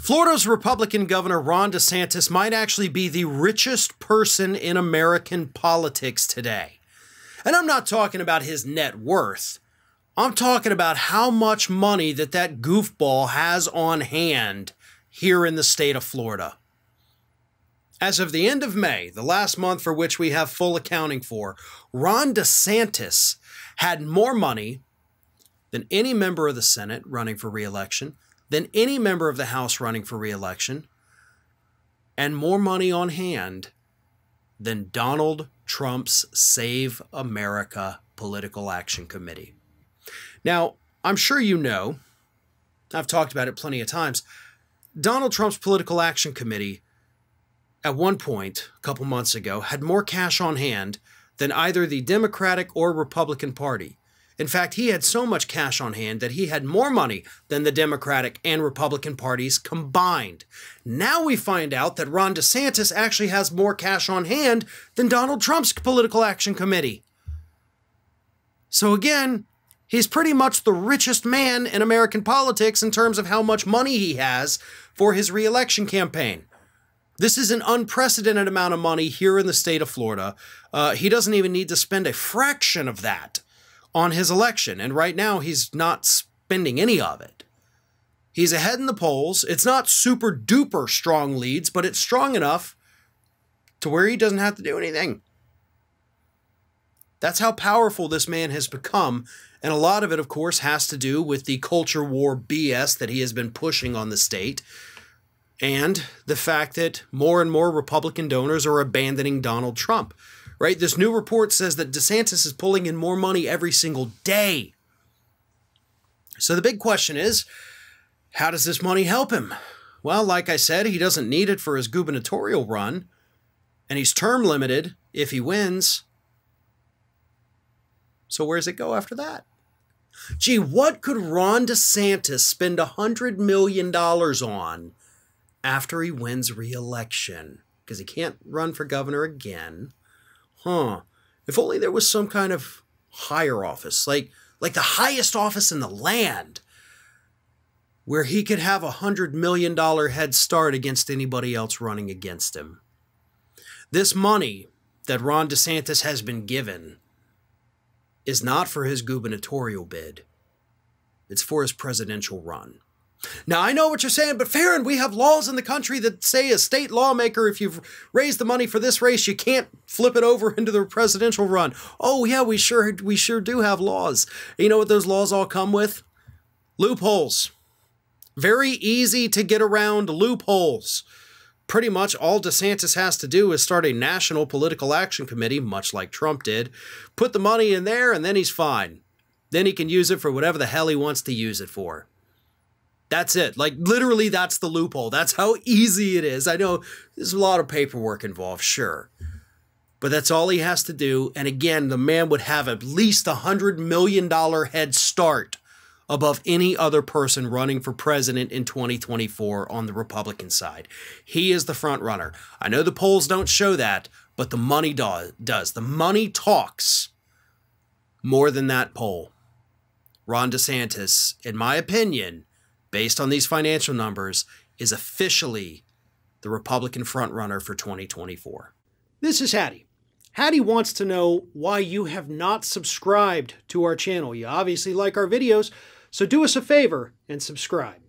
Florida's Republican Governor Ron DeSantis might actually be the richest person in American politics today. And I'm not talking about his net worth. I'm talking about how much money that goofball has on hand here in the state of Florida. As of the end of May, the last month for which we have full accounting for, Ron DeSantis had more money than any member of the Senate running for re-election, than any member of the House running for re-election, and more money on hand than Donald Trump's Save America Political Action Committee. Now, I'm sure you know, I've talked about it plenty of times, Donald Trump's Political Action Committee at one point, a couple months ago, had more cash on hand than either the Democratic or Republican Party. In fact, he had so much cash on hand that he had more money than the Democratic and Republican parties combined. Now we find out that Ron DeSantis actually has more cash on hand than Donald Trump's Political Action Committee. So again, he's pretty much the richest man in American politics in terms of how much money he has for his re-election campaign. This is an unprecedented amount of money here in the state of Florida. He doesn't even need to spend a fraction of that on his election. And right now, he's not spending any of it. He's ahead in the polls. It's not super duper strong leads, but it's strong enough to where he doesn't have to do anything. That's how powerful this man has become. And a lot of it, of course, has to do with the culture war BS that he has been pushing on the state. And the fact that more and more Republican donors are abandoning Donald Trump, right? This new report says that DeSantis is pulling in more money every single day. So the big question is, how does this money help him? Well, like I said, he doesn't need it for his gubernatorial run, and he's term limited if he wins. So where does it go after that? Gee, what could Ron DeSantis spend $100 million on after he wins re-election? Because he can't run for governor again. If only there was some kind of higher office, like the highest office in the land, where he could have $100 million head start against anybody else running against him. This money that Ron DeSantis has been given is not for his gubernatorial bid. It's for his presidential run. Now, I know what you're saying, but Farron, we have laws in the country that say a state lawmaker, if you've raised the money for this race, you can't flip it over into the presidential run. Oh, yeah, we sure do have laws. You know what those laws all come with? Loopholes. Very easy to get around loopholes. Pretty much all DeSantis has to do is start a national political action committee, much like Trump did, put the money in there, and then he's fine. Then he can use it for whatever the hell he wants to use it for. That's it. Like, literally, that's the loophole. That's how easy it is. I know there's a lot of paperwork involved, sure. But that's all he has to do. And again, the man would have at least $100 million head start above any other person running for president in 2024 on the Republican side. He is the front runner. I know the polls don't show that, but the money does. The money talks more than that poll. Ron DeSantis, in my opinion, based on these financial numbers, is officially the Republican frontrunner for 2024. This is Hattie. Hattie wants to know why you have not subscribed to our channel. You obviously like our videos, so do us a favor and subscribe.